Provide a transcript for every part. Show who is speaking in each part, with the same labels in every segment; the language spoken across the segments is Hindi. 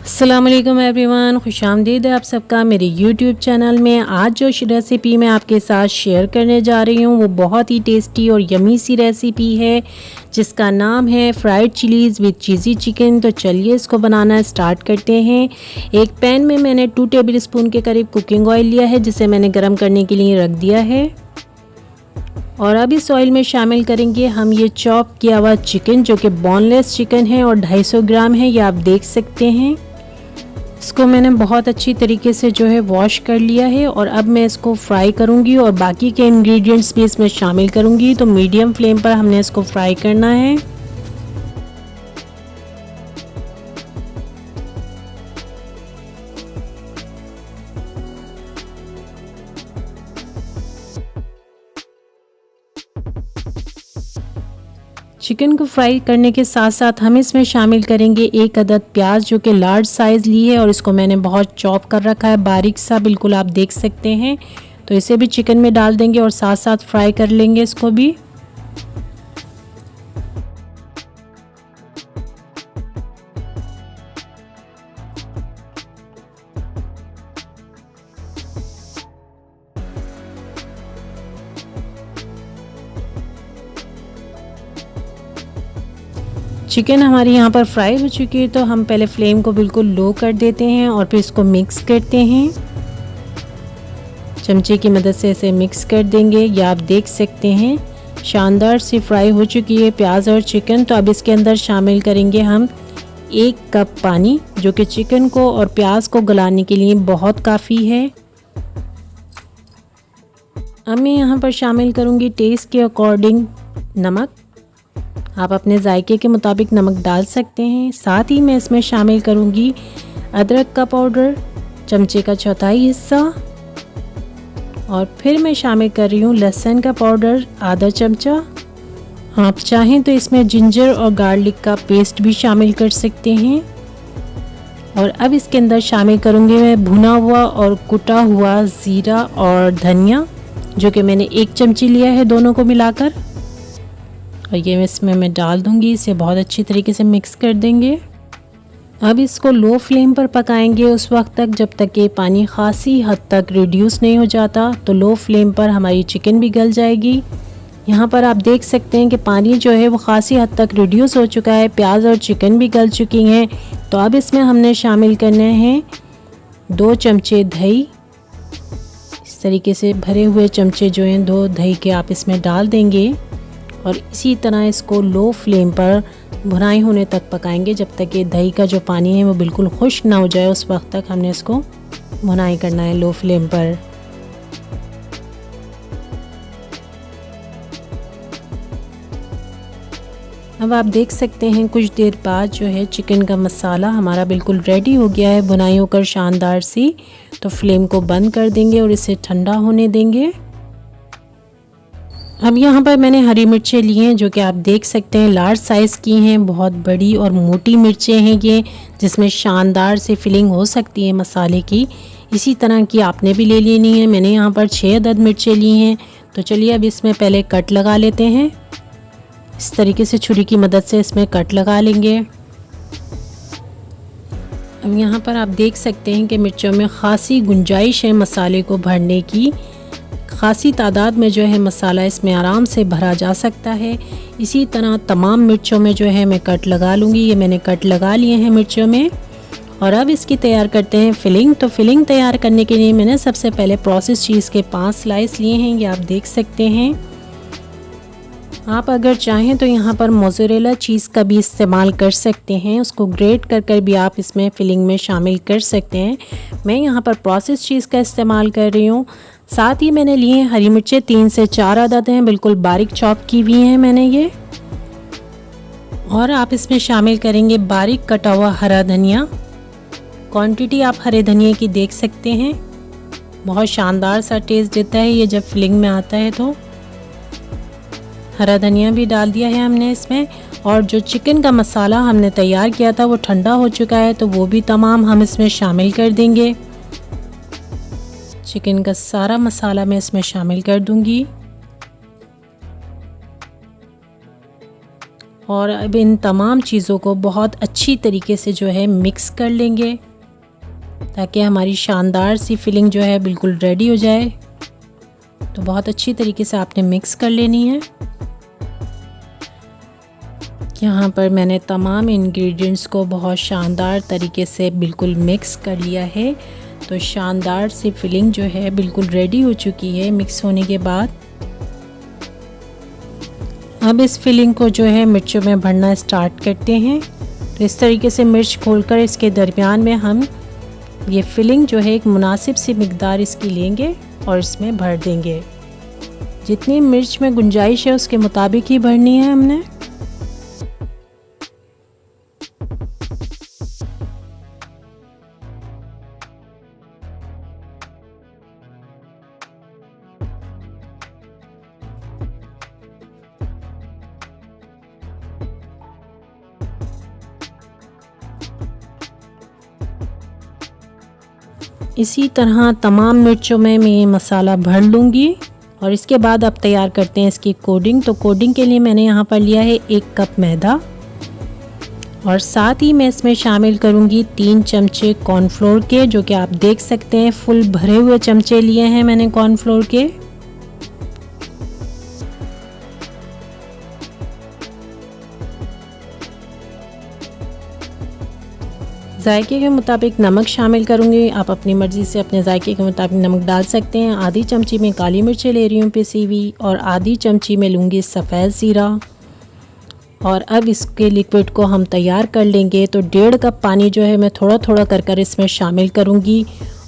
Speaker 1: अस्सलाम वालेकुम एवरीवन, खुशामदीद है आप सबका मेरे यूट्यूब चैनल में। आज जो रेसिपी मैं आपके साथ शेयर करने जा रही हूँ वो बहुत ही टेस्टी और यमी सी रेसिपी है जिसका नाम है fried chillies with cheesy chicken. तो चलिए इसको बनाना स्टार्ट करते हैं। एक पैन में मैंने 2 टेबल स्पून के करीब कुकिंग ऑयल लिया है जिसे मैंने गर्म करने के लिए रख दिया है। और अब इस ऑयल में शामिल करेंगे हम ये चॉप किया हुआ चिकन जो कि बोनलेस चिकन है और 250 ग्राम है, ये आप देख सकते हैं। इसको मैंने बहुत अच्छी तरीके से जो है वॉश कर लिया है और अब मैं इसको फ्राई करूंगी और बाकी के इंग्रेडिएंट्स भी इसमें शामिल करूंगी। तो मीडियम फ्लेम पर हमने इसको फ्राई करना है। चिकन को फ्राई करने के साथ साथ हम इसमें शामिल करेंगे 1 अदद प्याज जो कि लार्ज साइज़ ली है और इसको मैंने बहुत चॉप कर रखा है, बारीक सा, बिल्कुल आप देख सकते हैं। तो इसे भी चिकन में डाल देंगे और साथ साथ फ्राई कर लेंगे इसको भी। चिकन हमारी यहाँ पर फ्राई हो चुकी है तो हम पहले फ्लेम को बिल्कुल लो कर देते हैं और फिर इसको मिक्स करते हैं। चमचे की मदद से इसे मिक्स कर देंगे। या आप देख सकते हैं शानदार सी फ्राई हो चुकी है प्याज और चिकन। तो अब इसके अंदर शामिल करेंगे हम 1 कप पानी जो कि चिकन को और प्याज को गलाने के लिए बहुत काफ़ी है। अब मैं यहाँ पर शामिल करूँगी टेस्ट के अकॉर्डिंग नमक। आप अपने जायके के मुताबिक नमक डाल सकते हैं। साथ ही मैं इसमें शामिल करूंगी अदरक का पाउडर चमचे का 1/4 हिस्सा और फिर मैं शामिल कर रही हूँ लहसुन का पाउडर आधा चमचा। आप चाहें तो इसमें जिंजर और गार्लिक का पेस्ट भी शामिल कर सकते हैं। और अब इसके अंदर शामिल करूँगी मैं भुना हुआ और कुटा हुआ ज़ीरा और धनिया जो कि मैंने 1 चमची लिया है दोनों को मिलाकर, और ये इसमें मैं डाल दूंगी। इसे बहुत अच्छी तरीके से मिक्स कर देंगे। अब इसको लो फ्लेम पर पकाएंगे उस वक्त तक जब तक ये पानी खासी हद तक रिड्यूस नहीं हो जाता। तो लो फ्लेम पर हमारी चिकन भी गल जाएगी। यहाँ पर आप देख सकते हैं कि पानी जो है वो खासी हद तक रिड्यूस हो चुका है, प्याज और चिकन भी गल चुकी हैं। तो अब इसमें हमने शामिल करने हैं 2 चमचे दही। इस तरीके से भरे हुए चमचे जो हैं 2 दही के आप इसमें डाल देंगे और इसी तरह इसको लो फ्लेम पर भुनाई होने तक पकाएंगे जब तक ये दही का जो पानी है वो बिल्कुल खुश्क ना हो जाए। उस वक्त तक हमने इसको भुनाई करना है लो फ्लेम पर। अब आप देख सकते हैं कुछ देर बाद जो है चिकन का मसाला हमारा बिल्कुल रेडी हो गया है, भुनाई होकर शानदार सी। तो फ्लेम को बंद कर देंगे और इसे ठंडा होने देंगे। अब यहाँ पर मैंने हरी मिर्चें ली हैं जो कि आप देख सकते हैं लार्ज साइज़ की हैं, बहुत बड़ी और मोटी मिर्चें हैं ये, जिसमें शानदार से फिलिंग हो सकती है मसाले की। इसी तरह की आपने भी ले लेनी है। मैंने यहाँ पर 6 अदद मिर्चें ली हैं। तो चलिए अब इसमें पहले कट लगा लेते हैं। इस तरीके से छुरी की मदद से इसमें कट लगा लेंगे। अब यहाँ पर आप देख सकते हैं कि मिर्चों में खासी गुंजाइश है मसाले को भरने की। खासी तादाद में जो है मसाला इसमें आराम से भरा जा सकता है। इसी तरह तमाम मिर्चों में जो है मैं कट लगा लूँगी। ये मैंने कट लगा लिए हैं मिर्चों में। और अब इसकी तैयार करते हैं फिलिंग। तो फिलिंग तैयार करने के लिए मैंने सबसे पहले प्रोसेस चीज़ के 5 स्लाइस लिए हैं, ये आप देख सकते हैं। आप अगर चाहें तो यहाँ पर मोज़रेला चीज़ का भी इस्तेमाल कर सकते हैं, उसको ग्रेट कर भी आप इसमें फिलिंग में शामिल कर सकते हैं। मैं यहाँ पर प्रोसेस चीज़ का इस्तेमाल कर रही हूँ। साथ ही मैंने लिए हैं हरी मिर्चें 3 से 4 अदद हैं, बिल्कुल बारीक चॉप की हुई हैं मैंने ये। और आप इसमें शामिल करेंगे बारीक कटा हुआ हरा धनिया। क्वांटिटी आप हरे धनिया की देख सकते हैं, बहुत शानदार सा टेस्ट देता है ये जब फिलिंग में आता है। तो हरा धनिया भी डाल दिया है हमने इसमें। और जो चिकन का मसाला हमने तैयार किया था वो ठंडा हो चुका है, तो वो भी तमाम हम इसमें शामिल कर देंगे। चिकन का सारा मसाला मैं इसमें शामिल कर दूंगी। और अब इन तमाम चीज़ों को बहुत अच्छी तरीके से जो है मिक्स कर लेंगे ताकि हमारी शानदार सी फिलिंग जो है बिल्कुल रेडी हो जाए। तो बहुत अच्छी तरीके से आपने मिक्स कर लेनी है। यहाँ पर मैंने तमाम इंग्रेडिएंट्स को बहुत शानदार तरीके से बिल्कुल मिक्स कर लिया है। तो शानदार सी फिलिंग जो है बिल्कुल रेडी हो चुकी है मिक्स होने के बाद। अब इस फिलिंग को जो है मिर्चों में भरना स्टार्ट करते हैं। तो इस तरीके से मिर्च खोलकर इसके दरमियान में हम ये फिलिंग जो है एक मुनासिब सी मिकदार इसकी लेंगे और इसमें भर देंगे। जितनी मिर्च में गुंजाइश है उसके मुताबिक ही भरनी है हमने। इसी तरह तमाम मिर्चों में मैं ये मसाला भर लूँगी और इसके बाद अब तैयार करते हैं इसकी कोडिंग। तो कोडिंग के लिए मैंने यहाँ पर लिया है 1 कप मैदा और साथ ही मैं इसमें शामिल करूँगी 3 चमचे कॉर्नफ्लोर के, जो कि आप देख सकते हैं फुल भरे हुए चमचे लिए हैं मैंने कॉर्नफ्लोर के। जायके के मुताबिक नमक शामिल करूँगी। आप अपनी मर्ज़ी से अपने जायके के मुताबिक नमक डाल सकते हैं। आधी चमची में काली मिर्चें ले रही हूँ पिसी हुई और आधी चमची में लूँगी सफ़ेद ज़ीरा। और अब इसके लिक्विड को हम तैयार कर लेंगे। तो 1.5 कप पानी जो है मैं थोड़ा थोड़ा कर इसमें शामिल करूँगी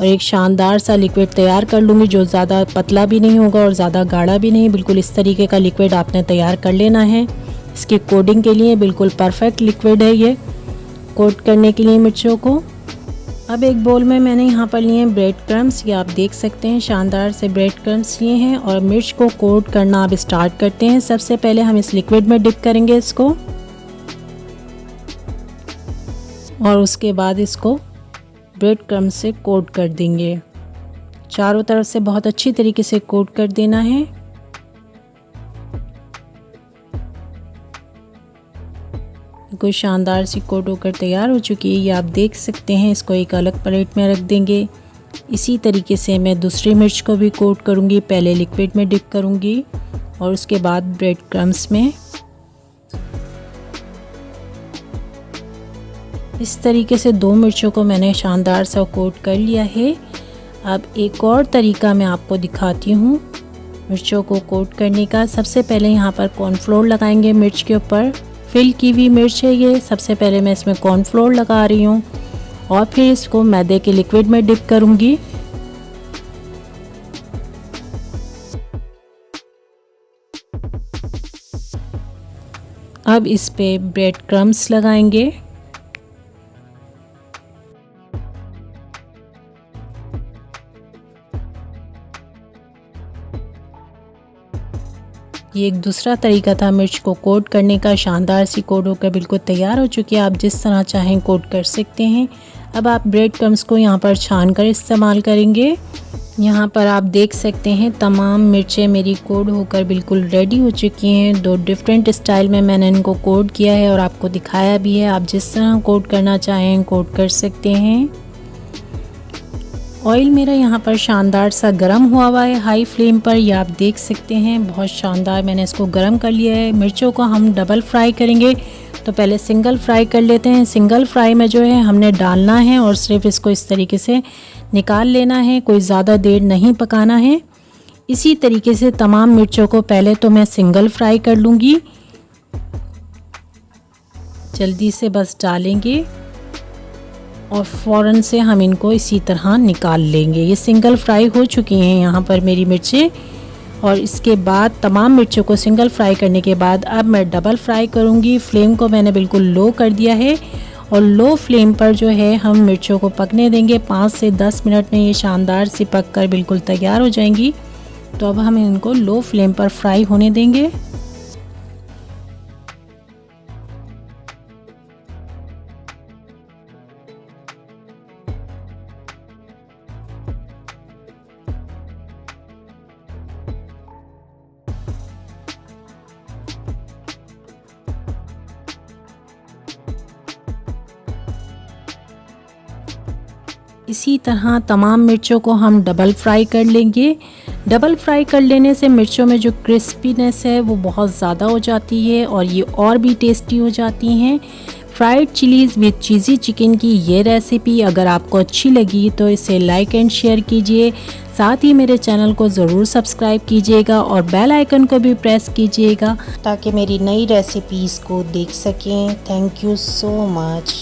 Speaker 1: और एक शानदार सा लिक्विड तैयार कर लूँगी, जो ज़्यादा पतला भी नहीं होगा और ज़्यादा गाढ़ा भी नहीं। बिल्कुल इस तरीके का लिक्विड आपने तैयार कर लेना है। इसकी कोडिंग के लिए बिल्कुल परफेक्ट लिक्विड है ये कोट करने के लिए मिर्चों को। अब एक बोल में मैंने यहाँ पर लिए हैं ब्रेड क्रम्स। ये आप देख सकते हैं शानदार से ब्रेड क्रम्स लिए हैं और मिर्च को कोट करना अब स्टार्ट करते हैं। सबसे पहले हम इस लिक्विड में डिप करेंगे इसको और उसके बाद इसको ब्रेड क्रम्स से कोट कर देंगे। चारों तरफ से बहुत अच्छी तरीके से कोट कर देना है। कोई शानदार सी कोट होकर तैयार हो चुकी है, ये आप देख सकते हैं। इसको एक अलग प्लेट में रख देंगे। इसी तरीके से मैं दूसरी मिर्च को भी कोट करूँगी। पहले लिक्विड में डिप करूँगी और उसके बाद ब्रेड क्रम्स में। इस तरीके से 2 मिर्चों को मैंने शानदार सा कोट कर लिया है। अब एक और तरीका मैं आपको दिखाती हूँ मिर्चों को कोट करने का। सबसे पहले यहाँ पर कॉर्नफ्लोर लगाएंगे मिर्च के ऊपर। फिल की हुई मिर्च है ये। सबसे पहले मैं इसमें कॉर्नफ्लोर लगा रही हूँ और फिर इसको मैदे के लिक्विड में डिप करूँगी। अब इस पे ब्रेड क्रम्स लगाएंगे। ये एक दूसरा तरीका था मिर्च को कोट करने का। शानदार सी कोट होकर बिल्कुल तैयार हो चुकी है। आप जिस तरह चाहें कोट कर सकते हैं। अब आप ब्रेड क्रम्स को यहाँ पर छान कर इस्तेमाल करेंगे। यहाँ पर आप देख सकते हैं तमाम मिर्चें मेरी कोट होकर बिल्कुल रेडी हो चुकी हैं। 2 डिफरेंट स्टाइल में मैंने इनको कोट किया है और आपको दिखाया भी है। आप जिस तरह कोट करना चाहें कोट कर सकते हैं। ऑयल मेरा यहाँ पर शानदार सा गरम हुआ है हाई फ्लेम पर। ये आप देख सकते हैं बहुत शानदार मैंने इसको गरम कर लिया है। मिर्चों को हम डबल फ्राई करेंगे, तो पहले सिंगल फ्राई कर लेते हैं। सिंगल फ्राई में जो है हमने डालना है और सिर्फ इसको इस तरीके से निकाल लेना है, कोई ज़्यादा देर नहीं पकाना है। इसी तरीके से तमाम मिर्चों को पहले तो मैं सिंगल फ्राई कर लूँगी। जल्दी से बस डालेंगे और फ़ौरन से हम इनको इसी तरह निकाल लेंगे। ये सिंगल फ्राई हो चुकी हैं यहाँ पर मेरी मिर्चें। और इसके बाद तमाम मिर्चों को सिंगल फ्राई करने के बाद अब मैं डबल फ्राई करूँगी। फ्लेम को मैंने बिल्कुल लो कर दिया है और लो फ्लेम पर जो है हम मिर्चों को पकने देंगे। 5 से 10 मिनट में ये शानदार सी पक कर बिल्कुल तैयार हो जाएंगी। तो अब हम इनको लो फ्लेम पर फ्राई होने देंगे। इसी तरह तमाम मिर्चों को हम डबल फ्राई कर लेंगे। डबल फ्राई कर लेने से मिर्चों में जो क्रिस्पीनेस है वो बहुत ज़्यादा हो जाती है और ये और भी टेस्टी हो जाती हैं। Fried chillies with cheesy chicken की ये रेसिपी अगर आपको अच्छी लगी तो इसे लाइक एंड शेयर कीजिए। साथ ही मेरे चैनल को ज़रूर सब्सक्राइब कीजिएगा और बेल आइकन को भी प्रेस कीजिएगा ताकि मेरी नई रेसिपीज़ को देख सकें। Thank you so much.